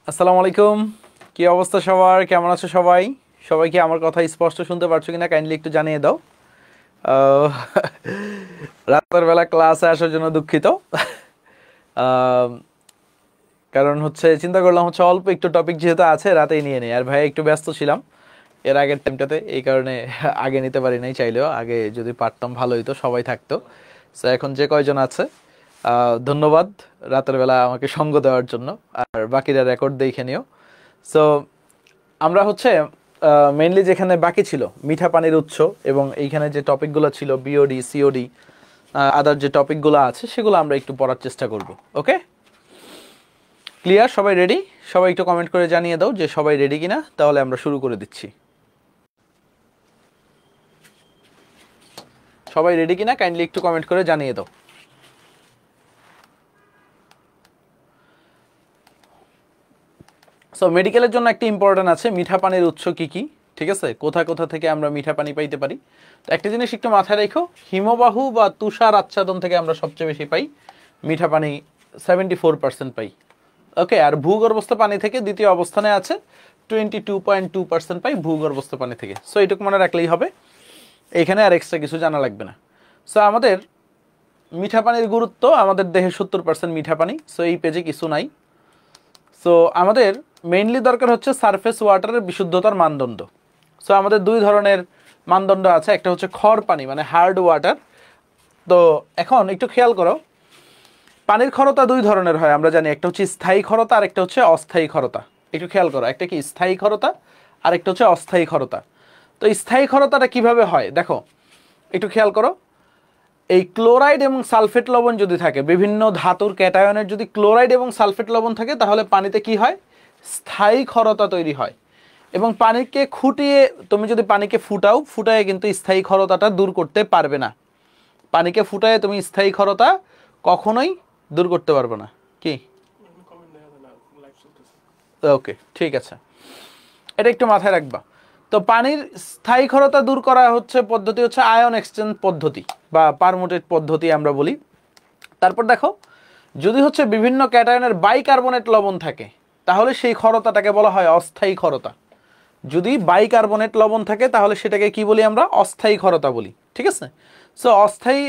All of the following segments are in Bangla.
আসসালামু আলাইকুম। কি অবস্থা সবার? কেমন আছো সবাই? সবাই কি আমার কথা স্পষ্ট শুনতে পারছো কিনা কাইন্ডলি একটু জানিয়ে দাও। আহ, রাতের বেলা ক্লাসে আসার জন্য দুঃখিত। আহ, কারণ হচ্ছে চিন্তা করলাম হচ্ছে অল্প একটু টপিক যেহেতু আছে রাতেই নিয়ে নেই, আর ভাই একটু ব্যস্ত ছিলাম এর আগের টাইমটাতে, এই কারণে আগে নিতে পারি নাই। চাইলেও আগে যদি পারতাম ভালো হতো, সবাই থাকতো। সো এখন যে কয়জন আছে ধন্যবাদ রাতের বেলা আমাকে সঙ্গ দেওয়ার জন্য, আর বাকিরা রেকর্ড দেখে নিও। সো আমরা হচ্ছে মেইনলি যেখানে বাকি ছিল মিঠা পানির উৎস, এবং এইখানে যে টপিকগুলো ছিল বিওডি সিওডি আদার যে টপিকগুলো আছে সেগুলো আমরা একটু পড়ার চেষ্টা করব। ওকে, ক্লিয়ার? সবাই রেডি? সবাই একটু কমেন্ট করে জানিয়ে দাও যে সবাই রেডি কিনা, তাহলে আমরা শুরু করে দিচ্ছি। সবাই রেডি কিনা কাইন্ডলি একটু কমেন্ট করে জানিয়ে দাও। সো মেডিকেলের জন্য একটা ইম্পর্টেন্ট আছে, মিঠা পানির উৎস কি কি, ঠিক আছে? কোথা কোথা থেকে আমরা মিঠা পানি পাইতে পারি। তো একটা জিনিস একটু মাথায় রেখো, হিমবাহু বা তুষার আচ্ছাদন থেকে আমরা সবচেয়ে বেশি পাই মিঠা পানি, 74% পাই। ওকে, আর ভূগর্ভস্থ পানি থেকে দ্বিতীয় অবস্থানে আছে, 22.2% পাই ভূগর্ভস্থ পানি থেকে। সো এইটুকু মনে রাখলেই হবে, এইখানে আর এক্সট্রা কিছু জানা লাগবে না। সো আমাদের মিঠা পানির গুরুত্ব, আমাদের দেহে 70% মিঠা পানি। সো এই পেজে কিছু নাই। সো আমাদের মেইনলি দরকার হচ্ছে সারফেস ওয়াটারের বিশুদ্ধতার মানদণ্ড। সো আমাদের দুই ধরনের মানদণ্ড আছে, একটা হচ্ছে খড় পানি মানে হার্ড ওয়াটার। তো এখন একটু খেয়াল করো, পানির ক্ষরতা দুই ধরনের হয় আমরা জানি, একটা হচ্ছে স্থায়ী ক্ষরতা আর একটা হচ্ছে অস্থায়ী ক্ষরতা। একটু খেয়াল করো, একটা কি স্থায়ী ক্ষরতা আর একটা হচ্ছে অস্থায়ী ক্ষরতা। তো স্থায়ী ক্ষরতাটা কিভাবে হয় দেখো, একটু খেয়াল করো। এই ক্লোরাইড এবং সালফেট লবণ যদি থাকে, বিভিন্ন ধাতুর ক্যাটায়নের যদি ক্লোরাইড এবং সালফেট লবণ থাকে, তাহলে পানিতে কি হয়? স্থায়ী ক্ষরতা তৈরি হয়। এবং পানিকে খুঁটিয়ে তুমি যদি পানিকে ফুটায় কিন্তু স্থায়ী ক্ষরতাটা দূর করতে পারবে না। পানিকে ফুটায় তুমি স্থায়ী ক্ষরতা কখনোই দূর করতে পারবে না। কি? ওকে, ঠিক আছে, এটা একটু মাথায় রাখবা। তো পানির স্থায়ী ক্ষরতা দূর করা হচ্ছে পদ্ধতি হচ্ছে আয়ন এক্সচেঞ্জ পদ্ধতি বা পারমুটেট পদ্ধতি আমরা বলি। তারপর দেখো, যদি হচ্ছে বিভিন্ন ক্যাটায়নের বাইকার্বনেট লবণ থাকে, তাহলে সেই ক্ষরতাটাকে বলা হয় অস্থায়ী ক্ষরতা। যদি বাইকার্বনেট লবণ থাকে তাহলে সেটাকে কি বলি আমরা? অস্থায়ী ক্ষরতা বলি, ঠিক আছে? সো অস্থায়ী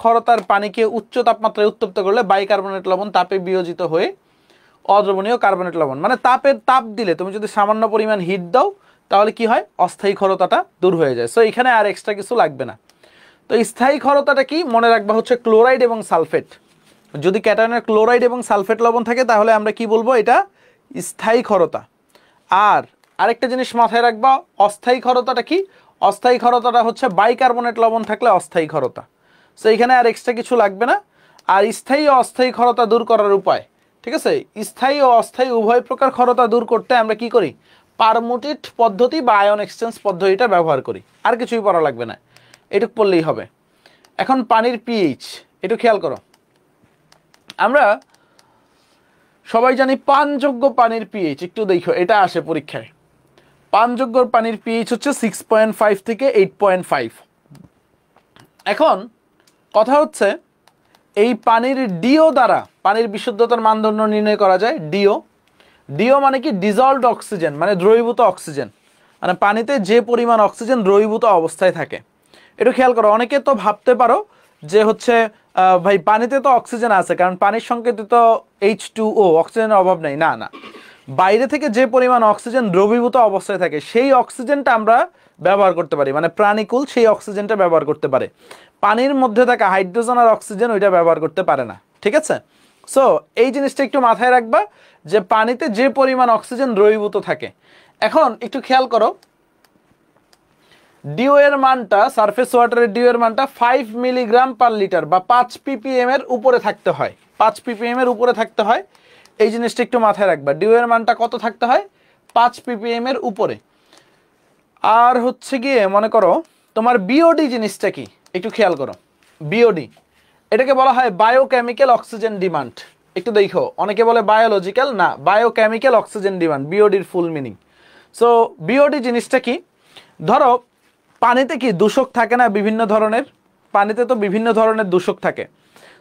ক্ষরতার পানিকে উচ্চ তাপমাত্রায় উত্তপ্ত করলে বাইকার্বনেট লবণ তাপে বিয়োজিত হয়ে অদ্রবণীয় কার্বনেট লবণ, মানে তাপ দিলে তুমি যদি সামান্য পরিমাণ হিট দাও তাহলে কি হয়? অস্থায়ী ক্ষরতাটা দূর হয়ে যায়। সো এখানে আর এক্সট্রা কিছু লাগবে না। তো স্থায়ী ক্ষরতাটা কি মনে রাখবা হচ্ছে ক্লোরাইড এবং সালফেট। যদি ক্যাটায়নের ক্লোরাইড এবং সালফেট লবণ থাকে তাহলে আমরা কি বলবো? এটা স্থায়ী ক্ষরতা। আর আরেকটা জিনিস মাথায় রাখবা, অস্থায়ী ক্ষরতাটা কি? অস্থায়ী ক্ষরতাটা হচ্ছে বাইকার্বনেট লবণ থাকলে অস্থায়ী ক্ষরতা। সো এখানে আর এক্সট্রা কিছু লাগবে না। আর স্থায়ী ও অস্থায়ী ক্ষরতা দূর করার উপায়, ঠিক আছে? স্থায়ী ও অস্থায়ী উভয় প্রকার ক্ষরতা দূর করতে আমরা কি করি? পারমুটেট পদ্ধতি বা আয়ন এক্সচেঞ্জ পদ্ধতিটা ব্যবহার করি। আর কিছুই পড়া লাগবে না, এটুক পড়লেই হবে। এখন পানির পিএইচ একটু খেয়াল করো। আমরা সবাই জানি পানযোগ্য পানির পিএইচ, একটু দেখো, এটা আসে পরীক্ষায়। পানযোগ্য পানির পিএইচ হচ্ছে 6.5 থেকে 8.5। এখন কথা হচ্ছে, এই পানির ডিও দ্বারা পানির বিশুদ্ধতার মানদণ্ড নির্ণয় করা যায়। ডিও মানে কি? ডিজলভড অক্সিজেন, মানে দ্রবীভূত অক্সিজেন, মানে পানিতে যে পরিমাণ অক্সিজেন দ্রবীভূত অবস্থায় থাকে। একটু খেয়াল করো, অনেকে তো ভাবতে পারো যে হচ্ছে ভাই পানিতে তো অক্সিজেন আছে, কারণ পানির সংকেতিত H2O, অক্সিজেনের অভাব নেই। না না, বাইরে থেকে যে পরিমাণ অক্সিজেন দ্রবীভূত অবস্থায় থাকে সেই অক্সিজেনটা আমরা ব্যবহার করতে পারি, মানে প্রাণীকুল সেই অক্সিজেনটা ব্যবহার করতে পারে। পানির মধ্যে থাকা হাইড্রোজেন আর অক্সিজেন ওইটা ব্যবহার করতে পারে না, ঠিক আছে? সো এই জিনিসটা একটু মাথায় রাখবা যে পানিতে যে পরিমাণ অক্সিজেন দ্রবীভূত থাকে। এখন একটু খেয়াল করো, ডিও এর মানটা, সারফেস ওয়াটারের ডিও এর মানটা 5 মিলিগ্রাম পার লিটার বা 5 ppm এর উপরে থাকতে হয়। 5 ppm এর উপরে থাকতে হয়, এই জিনিসটা একটু মাথায় রাখবা। ডিও এর মানটা কত থাকতে হয়? 5 ppm এর উপরে। আর হচ্ছে গিয়ে মনে করো তোমার বিওডি জিনিসটা কি, একটু খেয়াল করো। বিওডি, এটাকে বলা হয় বায়োকেমিক্যাল অক্সিজেন ডিমান্ড। একটু দেখো, অনেকে বলে বায়োলজিক্যাল, না, বায়োকেমিক্যাল অক্সিজেন ডিমান্ড, বিওডির ফুল মিনিং। সো বিওডি জিনিসটা কি? ধরো পানিতে কি দূষক থাকে না বিভিন্ন ধরনের? পানিতে তো বিভিন্ন ধরনের দূষক থাকে।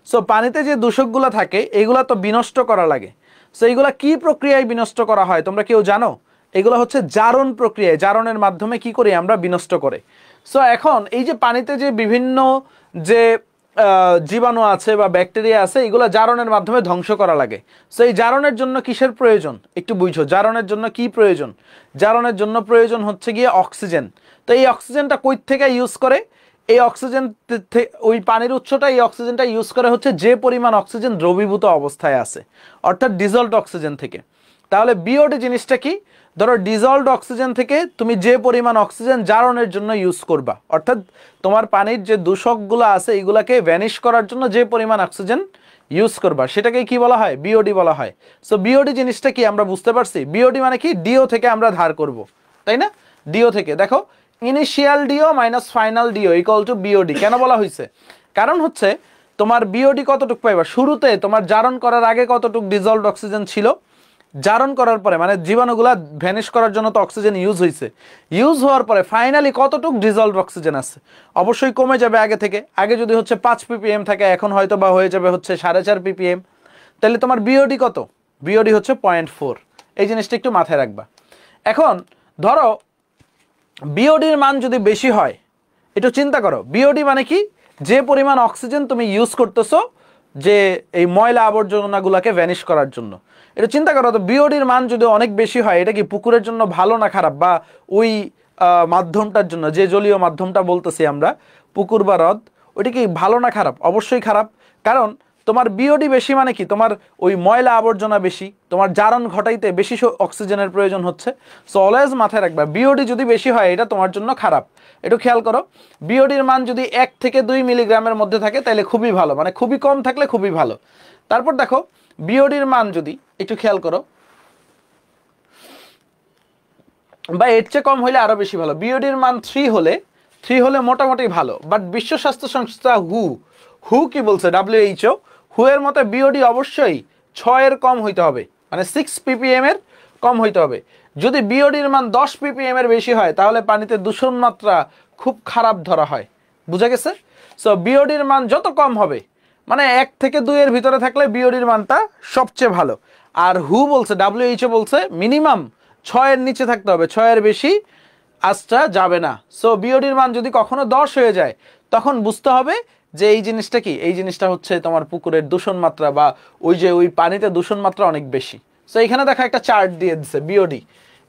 সো পানিতে যে দূষকগুলো থাকে এগুলো তো বিনষ্ট করা লাগে। সো এইগুলা কি প্রক্রিয়ায় বিনষ্ট করা হয় তোমরা কেউ জানো? এগুলো হচ্ছে জারণ প্রক্রিয়ায়, জারণের মাধ্যমে কি করি আমরা বিনষ্ট করে। সো এখন এই যে পানিতে যে বিভিন্ন যে জীবাণু আছে বা ব্যাকটেরিয়া আছে এগুলো জারণের মাধ্যমে ধ্বংস করা লাগে। সো এই জারণের জন্য কিসের প্রয়োজন একটু বুঝো। জারণের জন্য কি প্রয়োজন? জারণের জন্য প্রয়োজন হচ্ছে গিয়ে অক্সিজেন। তো এই অক্সিজেনটা কই থেকে ইউজ করে? এই অক্সিজেন ওই পানির উৎসটা এই অক্সিজেনটা ইউজ করে হচ্ছে যে পরিমাণ অক্সিজেন দ্রবীভূত অবস্থায় আছে, অর্থাৎ ডিজলভড অক্সিজেন থেকে। তাহলে বিওডি জিনিসটা কি? ধরো ডিজলভড অক্সিজেন থেকে তুমি যে পরিমাণ অক্সিজেন জারণের জন্য ইউজ করবা, অর্থাৎ তোমার পানির যে দূষকগুলো আছে এইগুলাকে ভ্যানিশ করার জন্য যে পরিমাণ অক্সিজেন ইউজ করবা সেটাকে কি বলা হয়? বিওডি বলা হয়। সো বিওডি জিনিসটা কি আমরা বুঝতে পারছি? বিওডি মানে কি? ডিও থেকে আমরা ধার করব, তাই না? ডিও থেকে। দেখো initial DO minus final DO equal to BOD. কেন বলা হয়েছে? কারণ হচ্ছে তোমার বিওডি কতটুকু পাইবা? শুরুতে তোমার জারণ করার আগে কতটুকু ডিজলভড অক্সিজেন ছিল, জারণ করার পরে মানে জীবাণুগুলা ভ্যানিশ করার জন্য তো অক্সিজেন ইউজ হয়েছে, ইউজ হওয়ার পরে ফাইনালি কতটুকু ডিজলভড অক্সিজেন আছে? অবশ্যই কমে যাবে আগে থেকে। আগে যদি হচ্ছে 5 ppm থাকে এখন হয়তো বা হয়ে যাবে হচ্ছে 4.5 ppm। তাহলে তোমার বিওডি কত? বিওডি হচ্ছে 0.4। এই জিনিসটা একটু মাথায় রাখবা। এখন ধরো বিওডির মান যদি বেশি হয়, একটু চিন্তা করো বিওডি মানে কি? যে পরিমাণ অক্সিজেন তুমি ইউজ করতেছো যে এই ময়লা আবর্জনাগুলোকে ভ্যানিশ করার জন্য, এটা চিন্তা করো। তো বিওডির মান যদি অনেক বেশি হয় এটা কি পুকুরের জন্য ভালো না খারাপ? বা ওই মাধ্যমটার জন্য, যে জলীয় মাধ্যমটা বলতেছি আমরা পুকুর বা হ্রদ, ওইটা কি ভালো না খারাপ? অবশ্যই খারাপ। কারণ তোমার বিওডি বেশি মানে কি? তোমার ওই ময়লা আবর্জনা বেশি, তোমার জারণ ঘটাইতে বেশি অক্সিজেনের প্রয়োজন হচ্ছে। সো অলওয়েজ মাথায় রাখবা বিওডি যদি বেশি হয় এটা তোমার জন্য খারাপ। একটু খেয়াল করো, বিওডির মান যদি 1 থেকে 2 মিলিগ্রামের মধ্যে থাকে তাহলে খুবই ভালো, মানে খুবই কম থাকলে খুবই ভালো। তারপর দেখো বিওডির মান যদি একটু খেয়াল করো বা এর চেয়ে কম হইলে আরো বেশি ভালো। বিওডির মান 3 হলে মোটামুটি ভালো। বাট বিশ্ব স্বাস্থ্য সংস্থা হু কি বলছে? WHO হু এর মতে বিওডি অবশ্যই 6 এর কম হইতে হবে, মানে 6 ppm এর কম হইতে হবে। যদি বিওডির মান 10 ppm এর বেশি হয় তাহলে পানিতে দূষণ মাত্রা খুব খারাপ ধরা হয়। বুঝা গেছে? সো বিওডির মান যত কম হবে, মানে 1 থেকে 2 এর ভিতরে থাকলে বিওডির মানটা সবচেয়ে ভালো। আর হু বলছে, WHO বলছে মিনিমাম 6 এর নিচে থাকতে হবে, 6 এর বেশি আসটা যাবে না। সো বিওডির মান যদি কখনো 10 হয়ে যায় তখন বুঝতে হবে যে এই জিনিসটা কি? এই জিনিসটা হচ্ছে তোমার পুকুরের দূষণ মাত্রা বা ওই যে ওই পানিতে দূষণ মাত্রা অনেক বেশি। সো এখানে দেখা একটা চার্ট দিয়ে দিচ্ছে বিওডি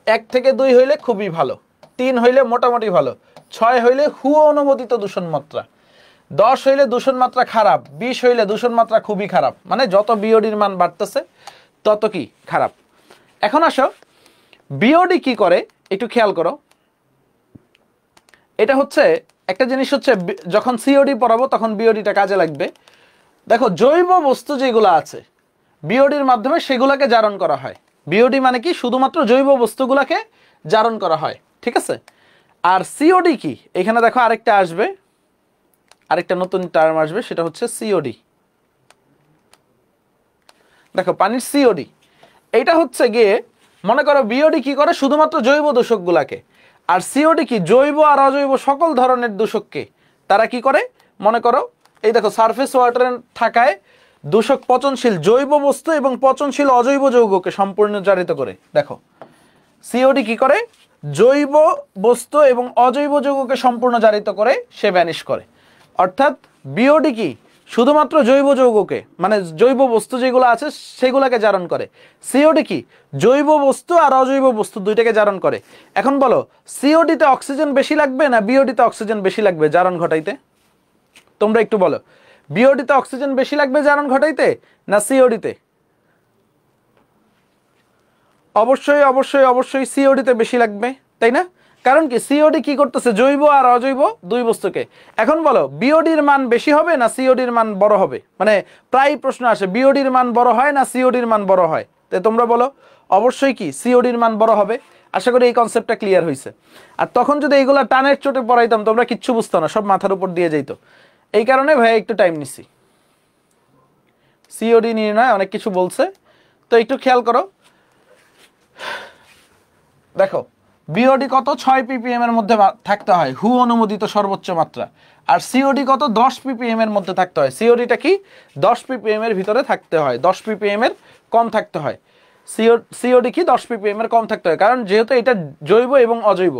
1 থেকে 2 হইলে খুবই ভালো, 3 হইলে মোটামুটি ভালো, 6 হইলে হু অনুমোদিত দূষণ মাত্রা, 10 হইলে দূষণ মাত্রা খারাপ, 20 হইলে দূষণ মাত্রা খুবই খারাপ। মানে যত বিওডির মান বাড়তেছে তত কি খারাপ। এখন আসো বিওডি কি করে একটু খেয়াল করো। এটা হচ্ছে একটা জিনিস হচ্ছে যখন সিওডি পড়াবো তখন বিওডিটা কাজে লাগবে। দেখো জৈব বস্তু যেগুলো আছে বিওডির মাধ্যমে সেগুলোকে জারণ করা হয়। বিওডি মানে কি? শুধুমাত্র জৈব বস্তুগুলোকে জারণ করা হয়, ঠিক আছে? আর সিওডি কি? এখানে দেখো আরেকটা আসবে, আরেকটা নতুন টার্ম আসবে, সেটা হচ্ছে সিওডি। দেখো পানির সিওডি এইটা হচ্ছে গিয়ে, মনে করো বিওডি কি করে? শুধুমাত্র জৈব দূষকগুলাকে। আর সিওডি কি? জৈব আর অজৈব সকল ধরনের দূষককে তারা কি করে? মনে করো এই দেখো সারফেস ওয়াটারে থাকায় দূষক পচনশীল জৈব বস্তু এবং পচনশীল অজৈব যৌগকে সম্পূর্ণ জারিত করে। দেখো সিওডি কি করে? জৈব বস্তু এবং অজৈব যৌগকে সম্পূর্ণ জারিত করে, সে ভ্যানিশ করে। অর্থাৎ বিওডি কি? শুধুমাত্র জৈব যৌগকে, মানে জৈব বস্তু যেগুলো আছে সেগুলোকে জারণ করে। সিওডি কি? জৈব বস্তু আর অজৈব বস্তু দুইটাকে জারণ করে। এখন বলো সিওডিতে অক্সিজেন বেশি লাগবে না বিওডিতে অক্সিজেন বেশি লাগবে জারণ ঘটাইতে? তোমরা একটু বলো, বিওডিতে অক্সিজেন বেশি লাগবে জারণ ঘটাইতে না সিওডিতে? অবশ্যই অবশ্যই অবশ্যই সিওডিতে বেশি লাগবে, তাই না? কারণ কি? সিওডি কি করতেছে? জৈব আর অজৈব দুই বস্তুকে। এখন বলো বিওডির মান বেশি হবে না সিওডির মান বড় হবে? মানে প্রায় প্রশ্ন আসে বিওডির মান বড় হয় না সিওডির মান বড় হয়? তাই তোমরা বলো অবশ্যই কি সিওডির মান বড় হবে। আশা করি এই কনসেপ্টটা ক্লিয়ার হয়েছে। আর তখন যদি এইগুলা টানের চোটে পড়াইতাম তোমরা কিচ্ছু বুঝতো না, সব মাথার উপর দিয়ে যাইতো। এই কারণে ভাই একটু টাইম নিছি। সিওডি নির্ণয় অনেক কিছু বলছে, তো একটু খেয়াল করো। দেখো বিওডি কত? 6 ppm এর মধ্যে থাকতে হয়, হু অনুমোদিত সর্বোচ্চ মাত্রা। আর সিওডি কত? 10 ppm এর মধ্যে থাকতে হয়। সিওডিটা কি? 10 ppm এর ভিতরে থাকতে হয়, 10 ppm এর কম থাকতে হয়। সিওডি কি 10 ppm এর কম থাকতে হবে, কারণ যেহেতু এটা জৈব এবং অজৈব।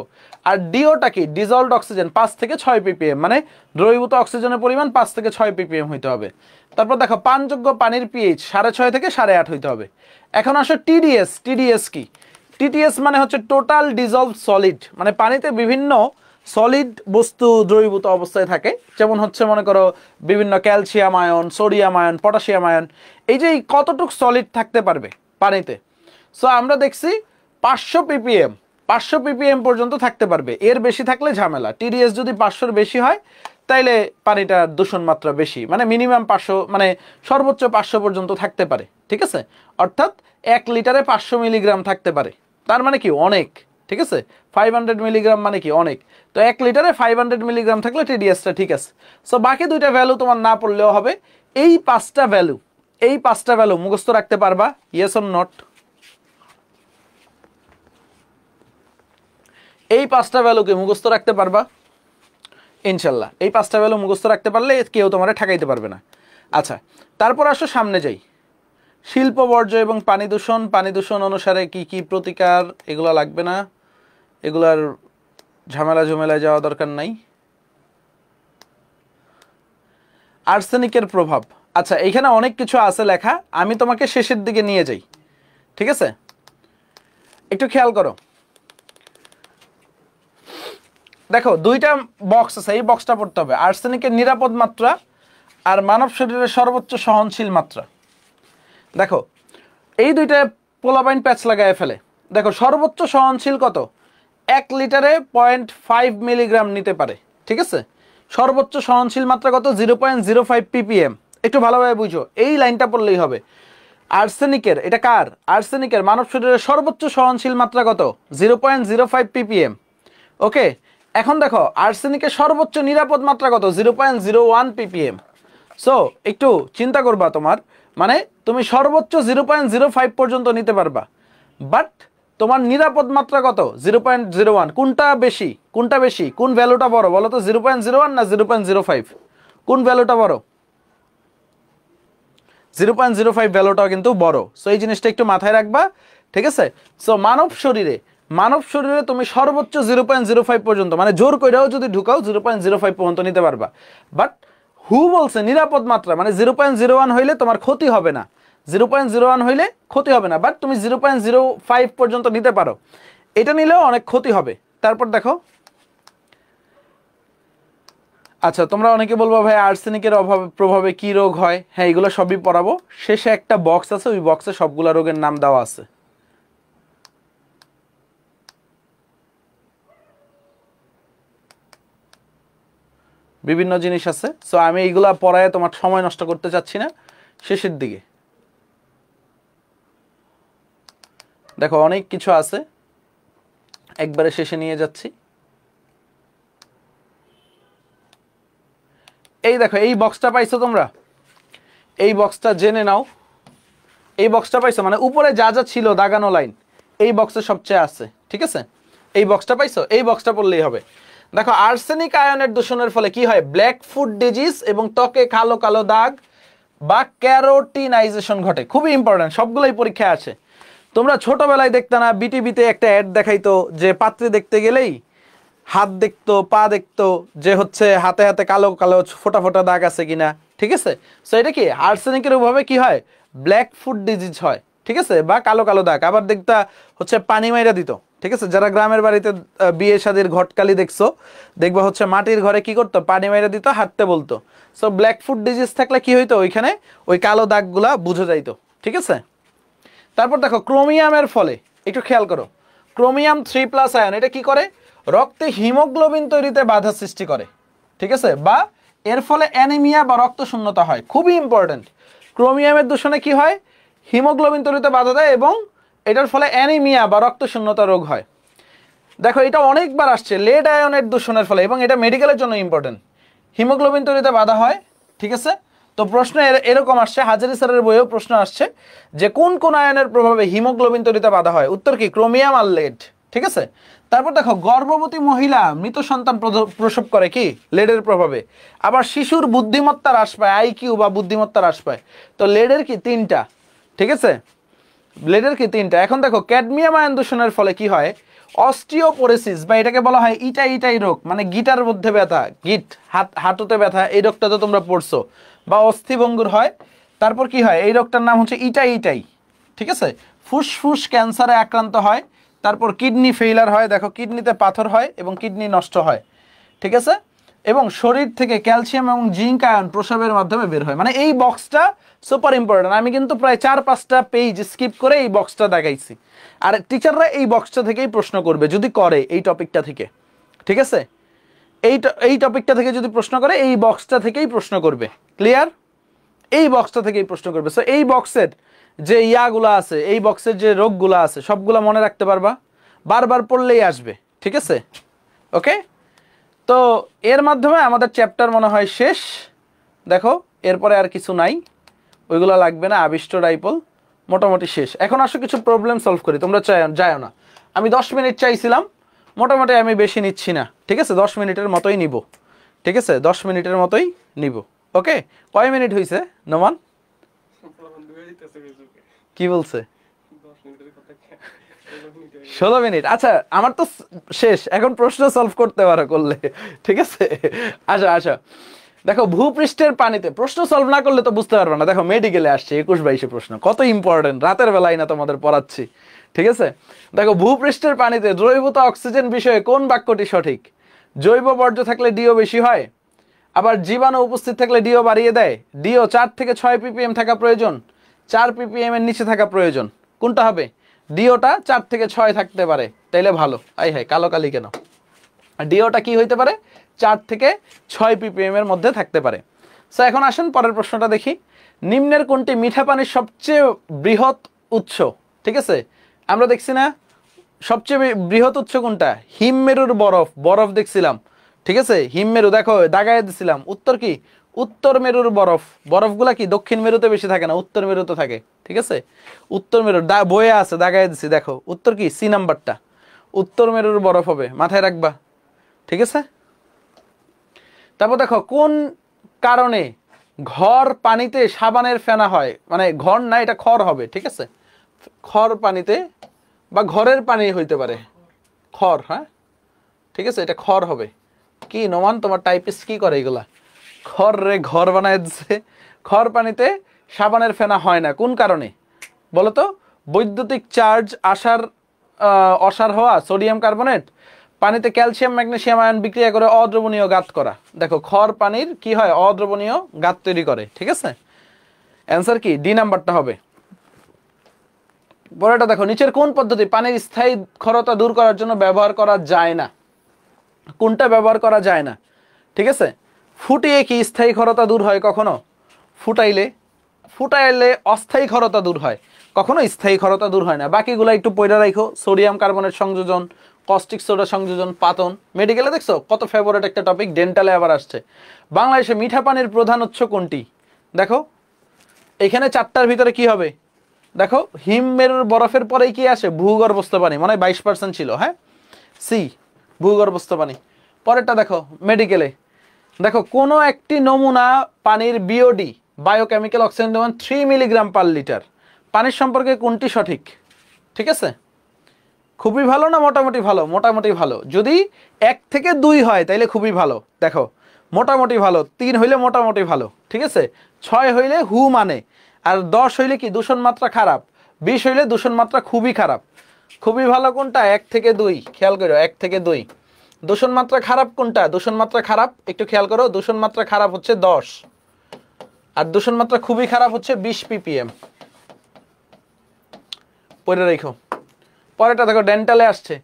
আর ডিওটা কি ডিজলভড অক্সিজেন 5 থেকে 6 ppm, মানে দ্রবীভূত অক্সিজেনের পরিমাণ 5 থেকে 6 ppm হইতে হবে। তারপর দেখো পানযোগ্য পানির পিএইচ 6.5 থেকে 8.5 হইতে হবে। এখন আসো টিডিএস। টিডিএস কি? টিডিএস মানে হচ্ছে টোটাল ডিজলভ সলিড, মানে পানিতে বিভিন্ন সলিড বস্তু দ্রবীভূত অবস্থায় থাকে, যেমন হচ্ছে মনে করো বিভিন্ন calcium ion, sodium ion, potassium ion, এই যে কতটুক সলিড থাকতে পারবে পানিতে। সো আমরা দেখছি 500 ppm 500 ppm পর্যন্ত থাকতে পারবে, এর বেশি থাকলে ঝামেলা। টিডিএস যদি 500-র বেশি হয় তাইলে পানিটার দূষণ মাত্রা বেশি, মানে মিনিমাম 500, মানে সর্বোচ্চ 500 পর্যন্ত থাকতে পারে, ঠিক আছে। অর্থাৎ 1 লিটারে 500 মিলিগ্রাম থাকতে পারে, তার মানে কি অনেক, ঠিক আছে। 500 মিলিগ্রাম মানে কি অনেক, তো 1 লিটারে 500 মিলিগ্রাম থাকলে টিডিএসটা ঠিক আছে। সো বাকি দুইটা ভ্যালু তোমার না পড়লেও হবে। এই 5টা ভ্যালু মুখস্থ রাখতে পারবা, ইয়েস অর নট? এই 5টা ভ্যালুকে মুখস্থ রাখতে পারবা ইনশাল্লাহ। এই 5টা ভ্যালু মুখস্থ রাখতে পারলে কেউ তোমারে ঠকাইতে পারবে না। আচ্ছা, তারপর আসো সামনে যাই। শিল্প বর্জ্য এবং পানি দূষণ অনুসারে কি কি প্রতিকার, এগুলো লাগবে না, এগুলার ঝামেলায় যাওয়া দরকার নাই। আর্সেনিকের প্রভাব, আচ্ছা এখানে অনেক কিছু আছে লেখা, আমি তোমাকে শেষের দিকে নিয়ে যাই, ঠিক আছে। একটু খেয়াল করো, দেখো দুইটা বক্স আছে, এই বক্সটা পড়তে হবে। আর্সেনিকের নিরাপদ মাত্রা আর মানব শরীরের সর্বোচ্চ সহনশীল মাত্রা। দেখো এই দুইটা পোলাপাইন প্যাচ লাগায় ফেলে। দেখো সর্বোচ্চ সহনশীল কত? 1 লিটারে 0.5 মিলিগ্রাম নিতে পারে, ঠিক আছে। সর্বোচ্চ সহনশীল মাত্রা কত? 0.05 ppm। একটু ভালোভাবে বুঝো, এই লাইনটা পড়লেই হবে। আর্সেনিকের, এটা কার? আর্সেনিকের মানব শরীরের সর্বোচ্চ সহনশীল মাত্রা কত? 0.05 ppm। ওকে, এখন দেখো আর্সেনিকের সর্বোচ্চ নিরাপদ মাত্রা কত? 0.01 ppm। সো একটু চিন্তা করবা, তোমার মানে তুমি সর্বোচ্চ 0.05 পর্যন্ত নিতে পারবা, বাট তোমার নিরাপদ মাত্রা কত? 0.01। কোনটা বেশি, কোন ভ্যালুটা বড় বলো তো? 0.01 না 0.05? কোন ভ্যালুটা বড়? 0.05 ভ্যালুটাও কিন্তু বড়। সো এই জিনিসটা একটু মাথায় রাখবা, ঠিক আছে। সো মানব শরীরে তুমি সর্বোচ্চ 0.05 পর্যন্ত, মানে জোর কইরাও যদি ঢুকাও 0.05 পর্যন্ত নিতে পারবা। বাট হু বলছে নিরাপদ মাত্রা, মানে 0.01 হইলে তোমার ক্ষতি হবে না, 0.01 হইলে ক্ষতি হবে না, বাট তুমি 0.05 পর্যন্ত নিতে পারো, এটা নিলেও অনেক ক্ষতি হবে। তারপর দেখো, আচ্ছা তোমরা অনেকে বলবো ভাই আর্সেনিকের প্রভাবে কি রোগ হয়? হ্যাঁ, এগুলো সবই পড়াবো। শেষে একটা বক্স আছে, ওই বক্সে সবগুলা রোগের নাম দেওয়া আছে। বিভিন্ন জিনিস আছে, সো আমি এইগুলা পড়ায় তোমার সময় নষ্ট করতে চাচ্ছি না। শেষের দিকে দেখো অনেক কিছু আছে, একবারে শেষে নিয়ে যাচ্ছি। এই দেখো এই বক্সটা পাইছো তোমরা, এই বক্সটা জেনে নাও। এই বক্সটা পাইছো, মানে উপরে যা যা ছিল দাগানো লাইন এই বক্সে সবচেয়ে আছে, ঠিক আছে। এই বক্সটা পাইছো, এই বক্সটা পড়লেই হবে। দেখো আর্সেনিক আয়নের দূষণের ফলে কি হয়? ব্ল্যাক ফুট ডিজিজ এবং ত্বকে কালো কালো দাগ বা ক্যারোটিনাইজেশন ঘটে। খুবই ইম্পর্টেন্ট, সবগুলোই পরীক্ষায় আছে। তোমরা ছোটবেলায় দেখতে না, বিটিভিতে একটা অ্যাড দেখাইতো যে পাত্রে দেখতে গেলেই হাত দেখতো, পা দেখতো, যে হচ্ছে হাতে হাতে কালো কালো ফোটা ফোটা দাগ আছে কিনা, ঠিক আছে। সো এটা কি আর্সেনিকের অভাবে কি হয়? ব্ল্যাক ফুট ডিজিজ হয়, ঠিক আছে, বা কালো কালো দাগ। আবার দেখতা হচ্ছে পানি মাইরা দিত, ঠিক আছে। যারা গ্রামের বাড়িতে বিয়ে শাদীর ঘটকালি দেখছো, দেখবা হচ্ছে মাটির ঘরে কি করতো? পানি মাইরা দিত, হাঁটতে বলতো। সো ব্ল্যাক ফুট ডিজিজ থাকলে কি হইতো? ওইখানে ওই কালো দাগগুলা বুঝে যাইতো, ঠিক আছে। তারপর দেখো ক্রোমিয়ামের ফলে, একটু খেয়াল করো, ক্রোমিয়াম 3+ আয়ন এটা কি করে? রক্তে হিমোগ্লোবিন তৈরিতে বাধা সৃষ্টি করে, ঠিক আছে, বা এর ফলে অ্যানিমিয়া বা রক্ত শূন্যতা হয়। খুবই ইম্পর্টেন্ট, ক্রোমিয়ামের দূষণে কি হয়? হিমোগ্লোবিন তৈরিতে বাধা দেয় এবং এটার ফলে অ্যানিমিয়া বা রক্ত শূন্যতা রোগ হয়। দেখো এটা অনেকবার আসছে, লেড আয়নের দূষণের ফলে, এবং এটা মেডিকেলের জন্য ইম্পর্টেন্ট। হিমোগ্লোবিন তৈরিতে বাধা হয়, ঠিক আছে। তো প্রশ্ন এরকম আসছে, হাজারি স্যারের বইয়েও প্রশ্ন আসছে যে কোন কোন আয়নের প্রভাবে হিমোগ্লোবিন তৈরিতে বাধা হয়? উত্তর কি? ক্রোমিয়াম আর লেড, ঠিক আছে। তারপর দেখো গর্ভবতী মহিলা মৃত সন্তান প্রসব করে কি? লেডের প্রভাবে। আবার শিশুর বুদ্ধিমত্তা হ্রাস পায়, আইকিউ বা বুদ্ধিমত্তা হ্রাস পায়। তো লেডের কি? 3টা, ঠিক আছে। ব্লেডের কি 3টা। এখন দেখো ক্যাডমিয়াম আয়ন দূষণের ফলে কি হয়, অস্টিওপোরোসিস বা এটাকে বলা হয় ইটাই রোগ, মানে গিটার মধ্যে ব্যথা, গিট হাঁটুতে ব্যথা, এই রোগটা তো তোমরা পড়ছো, বা অস্থিভঙ্গুর হয়। তারপর কি হয়, এই রোগটার নাম হচ্ছে ইটাই, ঠিক আছে। ফুসফুস ক্যান্সারে আক্রান্ত হয়। তারপর কিডনি ফেইলার হয়, দেখো কিডনিতে পাথর হয় এবং কিডনি নষ্ট হয়, ঠিক আছে। এবং শরীর থেকে ক্যালসিয়াম এবং জিঙ্ক আয়ন প্রস্রাবের মাধ্যমে বের হয়। মানে এই বক্সটা সুপার ইম্পর্টেন্ট। আমি কিন্তু প্রায় 4-5টা পেজ স্কিপ করে এই বক্সটা দেখাইছি। আর টিচাররা এই বক্সটা থেকেই প্রশ্ন করবে যদি করে, এই টপিকটা থেকে, ঠিক আছে। এই টপিকটা থেকে যদি প্রশ্ন করে, এই বক্সটা থেকেই প্রশ্ন করবে। ক্লিয়ার? এই বক্সটা থেকেই প্রশ্ন করবে। সো এই বক্সের যে ইয়াগুলো আছে, এই বক্সের যে রোগগুলো আছে, সবগুলো মনে রাখতে পারবা, বারবার পড়লেই আসবে, ঠিক আছে। ওকে, তো এর মাধ্যমে আমাদের চ্যাপ্টার মনে হয় শেষ। দেখো এরপরে আর কিছু নাই, ওইগুলো লাগবে না। আবিষ্ট ডাইপোল মোটামুটি শেষ। এখন আসো কিছু প্রবলেম সলভ করি, তোমরা যাও না। আমি 10 মিনিট চাইছিলাম, মোটামুটি আমি বেশি নিচ্ছি না, ঠিক আছে। 10 মিনিটের মতোই নিব, ঠিক আছে, 10 মিনিটের মতোই নিব। ওকে, কয় মিনিট হয়েছে নোমান? কি বলছে? 16 মিনিট। আচ্ছা, আমার তো শেষ, এখন প্রশ্ন সলভ করতে পারো করলে, ঠিক আছে। আচ্ছা আচ্ছা, দেখো ভূপৃষ্ঠের পানিতে, প্রশ্ন সলভ না করলে তো বুঝতে পারবে না। দেখো মেডিকেলে আসছে 21-22 প্রশ্ন, কত ইম্পর্টেন্ট, রাতের বেলায় না তোমাদের পড়াচ্ছি, ঠিক আছে। দেখো ভূপৃষ্ঠের পানিতে দ্রবীভূত অক্সিজেন বিষয়ে কোন বাক্যটি সঠিক? জৈব বর্জ্য থাকলে ডিও বেশি হয়, আবার জীবাণু উপস্থিত থাকলে ডিও বাড়িয়ে দেয়, ডিও 4 থেকে 6 ppm থাকা প্রয়োজন, 4 ppm এর নিচে থাকা প্রয়োজন। কোনটা হবে? ডিওটা 4 থেকে 6 থাকতে পারে, তাইলে ভালো। আই হাই, কালো কালি কেন? ডিওটা কি হইতে পারে? 4 থেকে 6 ppm এর মধ্যে থাকতে পারে। সো এখন আসেন পরের প্রশ্নটা দেখি। নিম্নের কোনটি মিঠা পানির সবচেয়ে বৃহৎ উৎস? ঠিক আছে, আমরা দেখছি না সবচেয়ে বৃহৎ উৎস কোনটা? হিমমেরুর বরফ দেখছিলাম, ঠিক আছে। হিমমেরু দেখো দাগায় দিছিলাম। উত্তর কি? উত্তর মেরুর বরফগুলা কি দক্ষিণ মেরুতে বেশি থাকে না, উত্তর মেরুতে থাকে, ঠিক আছে। উত্তর মেরুর বয়ে আছে, দাগায় দিছি, দেখো উত্তর কি? সি নাম্বারটা, উত্তর মেরুর বরফ হবে, মাথায় রাখবা, ঠিক আছে। তারপর দেখো কোন কারণে ঘর পানিতে সাবানের ফেনা হয়? মানে ঘর না, এটা খড় হবে, ঠিক আছে। খড় পানিতে বা ঘরের পানি হইতে পারে, খড়, হ্যাঁ ঠিক আছে, এটা খড় হবে। কি নোমান তোমার টাইপিস্ট কি করে এগুলা? খড় রে ঘর বানায় দিচ্ছে। খড় পানিতে সাবানের ফেনা হয় না, কোন কারণে বলতো? বৈদ্যুতিক চার্জ অসার হওয়া, সোডিয়াম কার্বনেট, পানিতে ক্যালসিয়াম ম্যাগনেসিয়াম আয়ন বিক্রিয়া করে অদ্রবণীয় গাত করা। দেখো খড় পানির কি হয়? অদ্রবণীয় গাত তৈরি করে, ঠিক আছে। অ্যান্সার কি? ডি নাম্বারটা হবে। পরেরটা দেখো, নিচের কোন পদ্ধতি পানির স্থায়ী ক্ষরতা দূর করার জন্য ব্যবহার করা যায় না? কোনটা ব্যবহার করা যায় না? ঠিক আছে, ফুটিয়ে কি স্থায়ী ক্ষরতা দূর হয় কখনো? ফুটাইলে অস্থায়ী ক্ষরতা দূর হয়, কখনো স্থায়ী ক্ষরতা দূর হয় না। বাকিগুলো একটু পয়রা রাখো। সোডিয়াম কার্বনেট সংযোজন, কস্টিক সোডা সংযোজন, পাতন। মেডিকেলে দেখছো কত ফেভারিট একটা টপিক, ডেন্টালে আবার আসছে। বাংলাদেশে মিঠা পানির প্রধান উৎস কোনটি? দেখো এখানে 4টার ভিতরে কি হবে? দেখো হিমমেরুর বরফের পরেই কি আসে? ভূগর্ভস্থ পানি, মানে 22% ছিল, হ্যাঁ সি, ভূগর্ভস্থ পানি। পরেরটা দেখো মেডিকেলে, দেখো কোনো একটি নমুনা পানির BOD, biochemical oxygen demand 3 milligram per litre. পানির সম্পর্কে কোনটি সঠিক? ঠিক আছে, খুবই ভালো না মোটামুটি ভালো? মোটামুটি ভালো। যদি 1 থেকে 2 হয় তাইলে খুবই ভালো, দেখো মোটামুটি ভালো। 3 হইলে মোটামুটি ভালো, ঠিক আছে। 6 হইলে হু মানে, আর 10 হইলে কি? দূষণ মাত্রা খারাপ। 20 হইলে দূষণ মাত্রা খুবই খারাপ। খুবই ভালো কোনটা? 1 থেকে 2, খেয়াল করো 1 থেকে 2। দূষণ মাত্রা খারাপ কোনটা? দূষণ মাত্রা খারাপ একটু খেয়াল করো, দূষণ মাত্রা খারাপ হচ্ছে 10, আর দূষণ মাত্রা খুবই খারাপ হচ্ছে 20 ppm। পরে রেখো। পরেরটা দেখো ডেন্টালে আসছে,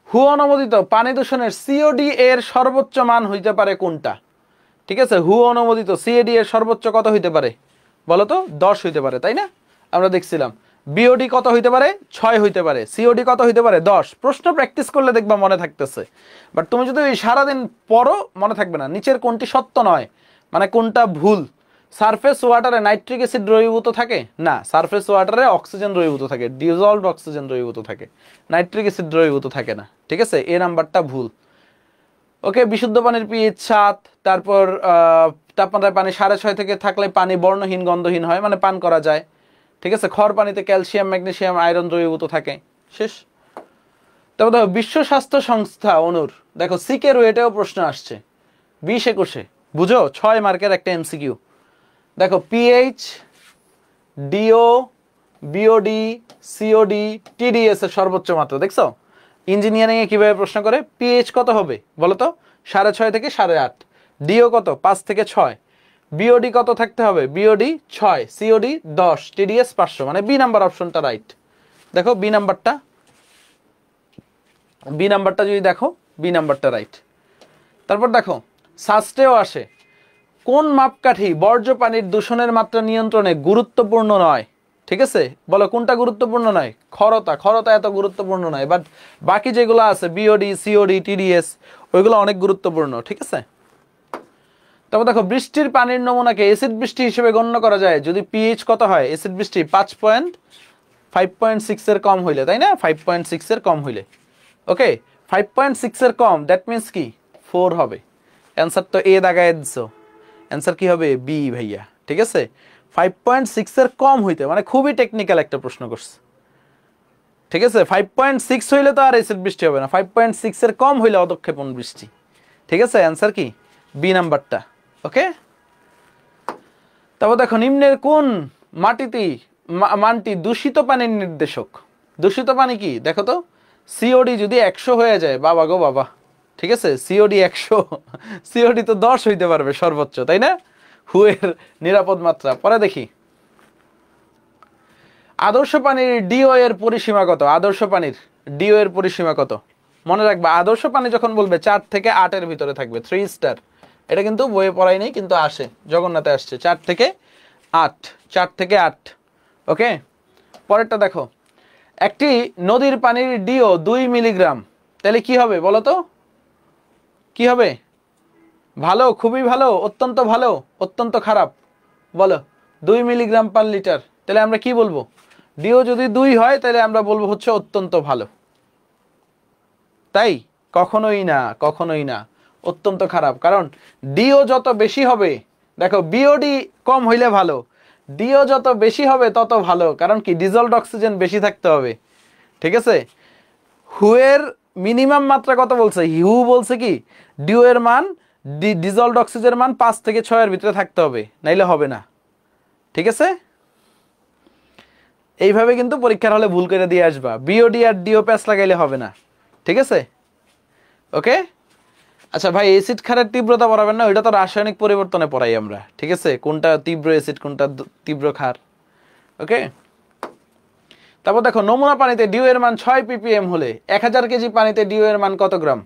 হু অনুমোদিত পানি দূষণের সিওডি এর সর্বোচ্চ মান হইতে পারে কোনটা? ঠিক আছে, হু অনুমোদিত সিএডি এর সর্বোচ্চ কত হইতে পারে বলো তো? 10 হইতে পারে, তাই না? আমরা দেখছিলাম। বিওডি কত হইতে পারে? 6 হইতে পারে। সিওডি কত হইতে পারে? 10। প্রশ্ন প্র্যাকটিস করলে দেখবা মনে থাকতেছে, বাট তুমি যদি সারাদিন পড়ো মনে থাকবে না। নিচের কোনটি সত্য নয়, মানে কোনটা ভুল? সারফেস ওয়াটারে নাইট্রিক অ্যাসিড দ্রবীভূত থাকে না, সারফেস ওয়াটারে অক্সিজেন দ্রবীভূত থাকে, ডিজলভড অক্সিজেন দ্রবীভূত থাকে, নাইট্রিক অ্যাসিড দ্রবীভূত থাকে না, ঠিক আছে। এ নাম্বারটা ভুল। ওকে, বিশুদ্ধ পানির পিএইচ 7, তারপর তাপমাত্রায় পানি 6.5 থেকে থাকলে পানি বর্ণহীন গন্ধহীন হয়, মানে পান করা যায়, ঠিক আছে, খড় পানিতে ক্যালসিয়াম, ম্যাগনেসিয়াম, আয়রন দ্রবীভূত থাকে। শেষ। তারপর দেখো বিশ্ব স্বাস্থ্য সংস্থা অনুর, দেখো সিকে রুয়েটেও প্রশ্ন আসছে 20-21-এ, বুঝো 6 মার্কের একটা এমসিকিউ। দেখো pH, DO, BOD, COD, TDS এর সর্বোচ্চ মাত্রা দেখছো? ইঞ্জিনিয়ারিং এ কিভাবে প্রশ্ন করে? পিএইচ কত হবে বলো তো? 6.5 থেকে 8.5। ডিও কত? 5 থেকে 6। বিওডি কত থাকতে হবে? বিওডি 6, সিওডি 10, টিডিএস 500, মানে বি নাম্বার অপশনটা রাইট। দেখো বি নাম্বারটা যদি দেখো, বি নাম্বারটা রাইট। তারপর দেখো সাস্টেও আসে, কোন মাপকাঠি বর্জ্য পানির দূষণের মাত্রা নিয়ন্ত্রণে গুরুত্বপূর্ণ নয়? ঠিক আছে, বলো কোনটা গুরুত্বপূর্ণ নয়? খরতা এত গুরুত্বপূর্ণ নয়, বাট বাকি যেগুলো আছে বিওডি, সিওডি, টিডিএস, ওইগুলো অনেক গুরুত্বপূর্ণ। ঠিক আছে। তারপর দেখো বৃষ্টির পানির নমুনাকে অ্যাসিড বৃষ্টি হিসেবে গণ্য করা যায় যদি পিএইচ কত হয়? অ্যাসিড বৃষ্টি 5.6 এর কম হইলে, তাই না? 5.6 এর কম হইলে, ওকে 5.6 এর কম, দ্যাট মিন্স কি 4 হবে। অ্যান্সার তো এ দাগায় দিছো, অ্যান্সার কি হবে? বি ভাইয়া। ঠিক আছে, 5.6 এর কম হইতে, মানে খুবই টেকনিক্যাল একটা প্রশ্ন করছে। ঠিক আছে, 5.6 হইলে তো আর অ্যাসিড বৃষ্টি হবে না, 5.6 এর কম হইলে অধঃক্ষেপণ বৃষ্টি। ঠিক আছে, অ্যান্সার কি? বি নাম্বারটা। ওকে। তারপর দেখো নিম্নের কোন মানটি দূষিত পানির নির্দেশক? দূষিত পানি কি দেখো তো? সিওডি যদি 100 হয়ে যায়, বাবা গো বাবা। ঠিক আছে, সিওডি 100, সিওডি তো 10 হইতে পারবে সর্বোচ্চ, তাই না? হুয়ের নিরাপদ মাত্রা। পরে দেখি আদর্শ পানির ডিও এর পরিসীমা কত? আদর্শ পানির ডিও এর পরিসীমা কত? মনে রাখবা, আদর্শ পানি যখন বলবে 4 থেকে 8 এর ভিতরে থাকবে, 3 স্টার। এটা কিন্তু বইয়ে পড়াই নেই, কিন্তু আসে, জগন্নাথে আসছে 4 থেকে 8, 4 থেকে 8। ওকে। পরেরটা দেখো, একটি নদীর পানির ডিও 2 মিলিগ্রাম, তাহলে কি হবে বলো তো? কি হবে? ভালো, খুবই ভালো, অত্যন্ত ভালো, অত্যন্ত খারাপ? বলো। 2 মিলিগ্রাম পার লিটার, তাহলে আমরা কি বলবো? ডিও যদি 2 হয় তাহলে আমরা বলবো হচ্ছে অত্যন্ত ভালো, তাই? কখনোই না, কখনোই না, অত্যন্ত খারাপ। কারণ ডিও যত বেশি হবে, দেখো বিওডি কম হইলে ভালো, ডিও যত বেশি হবে তত ভালো। কারণ কি? ডিজলড অক্সিজেন বেশি থাকতে হবে। ঠিক আছে, হুয়ের মিনিমাম মাত্রা কত বলছে? হু বলছে কি ডিও এর মান, ডিজলড অক্সিজেনের মান 5 থেকে 6 এর ভিতরে থাকতে হবে, নাইলে হবে না। ঠিক আছে, এইভাবে কিন্তু পরীক্ষার হলে ভুল করে দিয়ে আসবা, বিওডি আর ডিও প্যাচ লাগাইলে হবে না। ঠিক আছে, ওকে। আচ্ছা ভাই, অ্যাসিড ক্ষারের তীব্রতা পড়াবেন না? ওইটা তো রাসায়নিক পরিবর্তনে পড়াই আমরা। ঠিক আছে, কোনটা তীব্র অ্যাসিড, কোনটা তীব্র ক্ষার। ওকে। তারপর দেখো নমুনা পানিতে ডিও এর মান 6 ppm হলে 1000 কেজি পানিতে ডিও এর মান কত গ্রাম?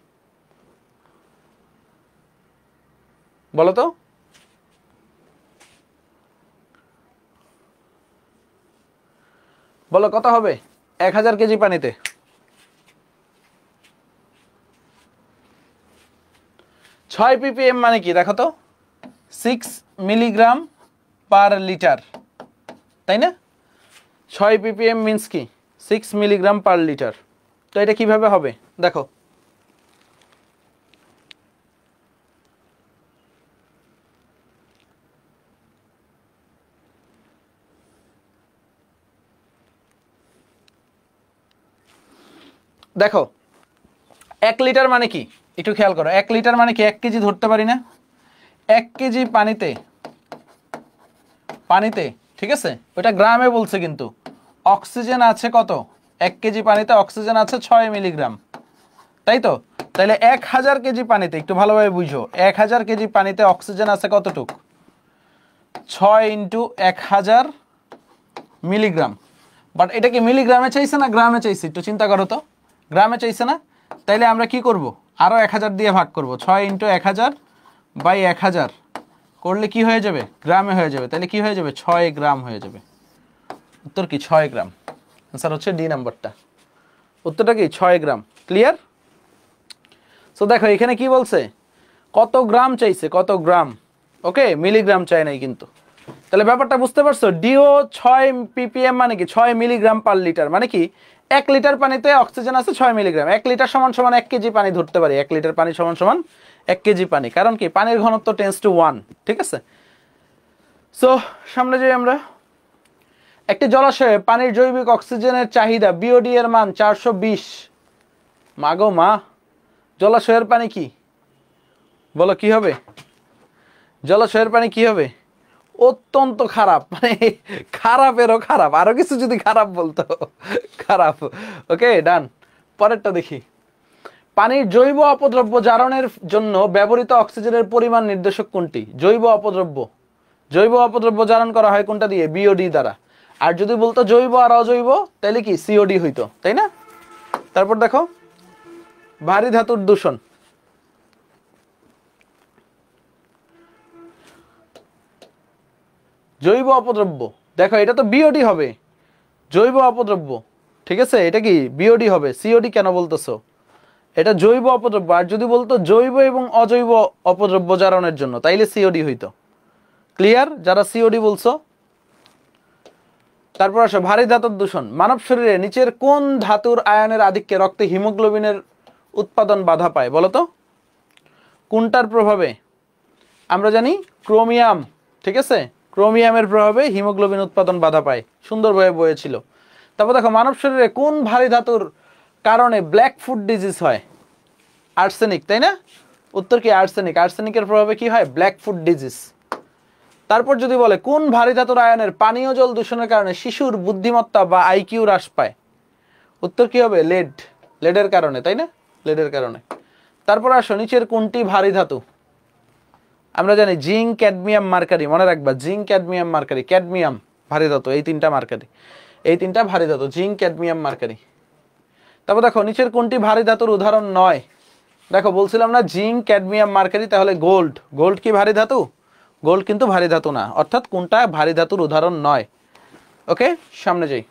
বলো তো। বলো কত হবে 1000 কেজি পানিতে? 6 ppm মানে কি দেখো তো? 6 মিলিগ্রাম পার লিটার, তাই না? 6 ppm মিন্স কি 6 মিলিগ্রাম পার লিটার। তো এটা কিভাবে হবে দেখো। দেখো 1 লিটার মানে কি একটু খেয়াল করো। 1 লিটার মানে কি 1 কেজি ধরতে পারি না? 1 কেজি পানিতে ঠিক আছে, ওটা গ্রামে বলছে, কিন্তু অক্সিজেন আছে কত? 1 কেজি পানিতে অক্সিজেন আছে 6 মিলিগ্রাম, তাই তো? তাহলে 1000 কেজি পানিতে, একটু ভালোভাবে বুঝো, 1000 কেজি পানিতে অক্সিজেন আছে কতটুক? 6 × 1000 মিলিগ্রাম। বাট এটা কি মিলিগ্রামে চাইছে না গ্রামে চাইছে? একটু চিন্তা করো তো। গ্রামে চাইছে না? তাইলে আমরা কি করব? আরো 1000 দিয়ে ভাগ করব, 6 × 1000 বাই 1000 করলে কি হয়ে যাবে? গ্রামে হয়ে যাবে। তাহলে কি হয়ে যাবে? 6 গ্রাম হয়ে যাবে। উত্তর কি 6 গ্রাম। আনসার হচ্ছে ডি নাম্বারটা। উত্তরটা কি 6 গ্রাম। ক্লিয়ার? সো দেখো এখানে কি বলছে, কত গ্রাম চাইছে, কত গ্রাম। ওকে, মিলিগ্রাম চাই নাই কিন্তু। তাহলে ব্যাপারটা বুঝতে পারছো? ডিও 6 ppm মানে কি 6 মিলিগ্রাম পার লিটার, মানে কি 1 লিটার পানিতে অক্সিজেন আছে 6 মিলিগ্রাম। 1 লিটার সমান সমান 1 কেজি পানি ধরতে পারি। 1 লিটার পানি সমান সমান 1 কেজি পানি, কারণ কি পানির ঘনত্ব টেন্স টু 1। ঠিক আছে, সো সামনে যাই আমরা। একটি জলাশয়ে পানির জৈবিক অক্সিজেনের চাহিদা বিওডি এর মান 420। মাগো মা, জলাশয়ের পানি কি বলো কি হবে? জলাশয়ের পানি কি হবে? অত্যন্ত খারাপ, মানে খারাপেরও খারাপ, আরো কিছু যদি খারাপ বলতো খারাপ। ওকে ডান। পরেরটা দেখি। পানির জৈব অপদ্রব্য জারণের জন্য ব্যবহৃত অক্সিজেনের পরিমাণ নির্দেশক কোনটি? জৈব অপদ্রব্য জারণ করা হয় কোনটা দিয়ে? বিওডি দ্বারা। আর যদি বলতো জৈব আর অজৈব তাহলে কি সিওডি হইতো, তাই না? তারপর দেখো ভারী ধাতুর দূষণ। জৈব অপদ্রব্য, দেখো এটা তো বিওডি হবে, জৈব অপদ্রব্য, ঠিক আছে? এটা কি বিওডি হবে, সিওডি কেন বলতেছো? এটা জৈব অপদ্রব্য। আর যদি বলতো জৈব এবং অজৈব অপদ্রব্য জারণের জন্য তাইলে সিওডি হইতো। ক্লিয়ার যারা সিওডি বলছো? তারপর আসো ভারী ধাতুর দূষণ। মানব শরীরে নিচের কোন ধাতুর আয়নের আধিক্যে রক্তে হিমোগ্লোবিনের উৎপাদন বাধা পায় বলো তো? কোনটার প্রভাবে? আমরা জানি ক্রোমিয়াম, ঠিক আছে? ক্রোমিয়ামের প্রভাবে হিমোগ্লোবিন উৎপাদন বাধা পায়, সুন্দরভাবে বলেছিল। তারপর দেখো মানব শরীরে কোন ভারী ধাতুর কারণে ব্ল্যাক ফুট ডিজিজ হয়? আর্সেনিক, তাই না? উত্তর কি আর্সেনিক। আর্সেনিকের প্রভাবে কি হয়? Black foot disease. তারপর যদি বলে কোন ভারী ধাতুর আয়নের পানীয় জল দূষণের কারণে শিশুর বুদ্ধিমত্তা বা আইকিউ হ্রাস পায়? উত্তর কি হবে? লেড। লেডের কারণে, তাই না? লেডের কারণে। তারপর আসো নিচের কোনটি ভারী ধাতু? আমরা জানি জিঙ্ক, ক্যাডমিয়াম, মার্কারি। মনে রাখবা জিঙ্ক, ক্যাডমিয়াম, মার্কারি। ক্যাডমিয়াম ভারী ধাতু, এই তিনটা মার্কারি, এই তিনটা ভারী ধাতু, জিঙ্ক, ক্যাডমিয়াম, মার্কারি। তারপর দেখো নিচের কোনটি ভারী ধাতুর উদাহরণ নয়? দেখো বলছিলাম না জিঙ্ক, ক্যাডমিয়াম, মার্কারি, তাহলে গোল্ড। গোল্ড কি ভারী ধাতু? গোল্ড কিন্তু ভারী ধাতু না, অর্থাৎ কোনটা ভারী ধাতুর উদাহরণ নয়। ওকে, সামনে যাই।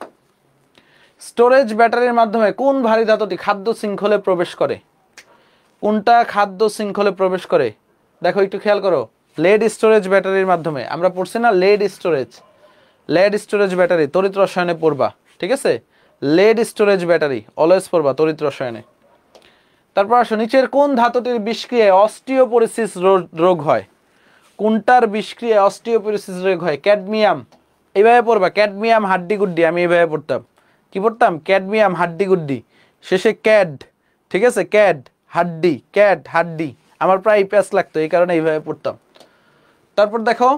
স্টোরেজ ব্যাটারির মাধ্যমে কোন ভারী ধাতুটি খাদ্য শৃঙ্খলে প্রবেশ করে? কোনটা খাদ্য শৃঙ্খলে প্রবেশ করে? দেখো একটু খেয়াল করো। লেড স্টোরেজ ব্যাটারির মাধ্যমে, আমরা পড়ছি না লেড স্টোরেজ ব্যাটারি, তড়িৎ রসায়নে পড়বা, ঠিক আছে? লেড স্টোরেজ ব্যাটারি অলওয়েজ পড়বা তড়িৎ রসায়নে। তারপর আসো নিচের কোন ধাতুটির বিষক্রিয়ায় অস্টিওপোরোসিস রোগ হয়? কোনটার বিষক্রিয়ায় অস্টিওপোরোসিস রোগ হয়? ক্যাডমিয়াম। এইভাবে পড়বা, ক্যাডমিয়াম হাড্ডি গুড্ডি। আমি এইভাবে পড়তাম, কি পড়তাম? ক্যাডমিয়াম হাড্ডি গুড্ডি, শেষে ক্যাড, ঠিক আছে? ক্যাড হাড্ডি, ক্যাড হাড্ডি। আমার প্রায় প্যাচ লাগতো, এই কারণে এইভাবে পড়তাম। তারপর দেখো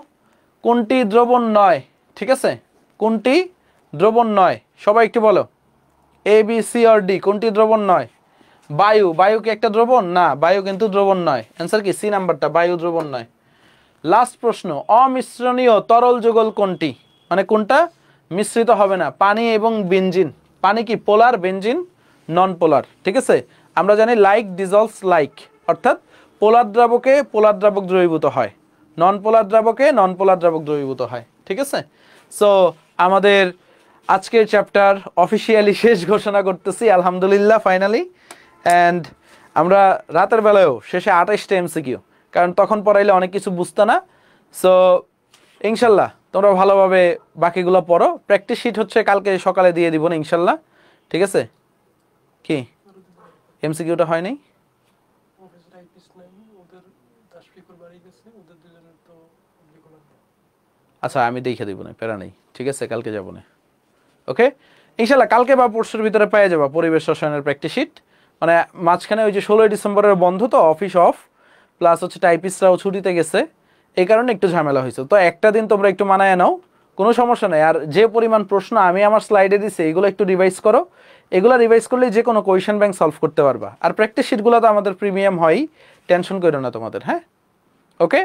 কোনটি দ্রবণ নয়? ঠিক আছে, কোনটি দ্রবণ নয়? সবাই একটু বলো, A B C R D. কোনটি দ্রবণ নয়? বায়ু। বায়ু কি একটা দ্রবণ? না, বায়ু কিন্তু দ্রবণ নয়। অ্যান্সার কি? সি নাম্বারটা, বায়ু দ্রবণ নয়। লাস্ট প্রশ্ন, অমিশ্রণীয় তরল যুগল কোনটি? মানে কোনটা মিশ্রিত হবে না? পানি এবং বেনজিন। পানি কি পোলার, বেনজিন নন পোলার, ঠিক আছে? আমরা জানি লাইক ডিজলভস লাইক, অর্থাৎ পোলার দ্রাবকে পোলার দ্রাবক দ্রবীভূত হয়, নন পোলার দ্রাবকে নন পোলার দ্রাবক দ্রবীভূত হয়, ঠিক আছে? সো আমাদের আজকের চ্যাপ্টার অফিসিয়ালি শেষ ঘোষণা করতেছি, আলহামদুলিল্লাহ, ফাইনালি। অ্যান্ড আমরা রাতের বেলায়ও শেষে 28টা এমসিকিউ, কারণ তখন পড়াইলে অনেক কিছু বুঝতো না। সো ইনশাল্লাহ তোমরা ভালোভাবে বাকিগুলো পড়ো। প্র্যাকটিস শিট হচ্ছে কালকে সকালে দিয়ে দিব না ইনশাল্লাহ, ঠিক আছে? কি এমসিকিউটা হয় নাই? আচ্ছা আমি দেখে দিব না, প্যারা নেই, ঠিক আছে? কালকে যাব না। ওকে, ইনশাল্লাহ কালকে বা পরশুর ভিতরে পেয়ে যাবা পরিবেশ রসায়নের প্র্যাকটিস শিট। মানে মাঝখানে ওই যে 16ই ডিসেম্বরের বন্ধ, তো অফিস অফ, প্লাস হচ্ছে টাইপিস্টরাও ছুটিতে গেছে, এই কারণে একটু ঝামেলা হয়েছে। তো একটা দিন তোমরা একটু মানায় নাও, কোনো সমস্যা নেই। আর যে পরিমাণ প্রশ্ন আমি আমার স্লাইডে দিছি এগুলো একটু রিভাইজ করো। এগুলো রিভাইজ করলে যে কোনো কোয়েশ্চেন ব্যাংক সলভ করতে পারবা। আর প্র্যাকটিস শিটগুলো তো আমাদের প্রিমিয়াম হয়ই, টেনশন করো না তোমাদের। হ্যাঁ, ওকে,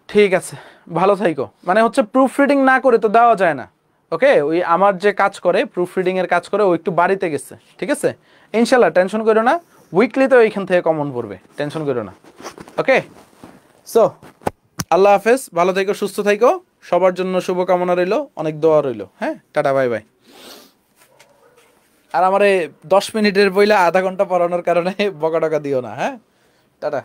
ঠিক আছে, ভালো থাইকো। মানে হচ্ছে প্রুফ রিডিং না করে তো দেওয়া যায় না। ওকে, ওই আমার যে কাজ করে প্রুফ রিডিং এর কাজ করে, ও একটু বাড়িতে গেছে, ঠিক আছে? ইনশাল্লাহ টেনশন করো না, উইকলি তো এইখান থেকে কমন পড়বে, টেনশন করো না। ওকে, সো আল্লাহ হাফেজ, ভালো থাইকো, সুস্থ থাইকো, সবার জন্য শুভকামনা রইলো, অনেক দোয়া রইলো। হ্যাঁ, টাটা, বাই বাই। আর আমারে 10 মিনিটের বইলা আধা ঘন্টা পড়ানোর কারণে বকা টকা দিও না। হ্যাঁ, টাটা।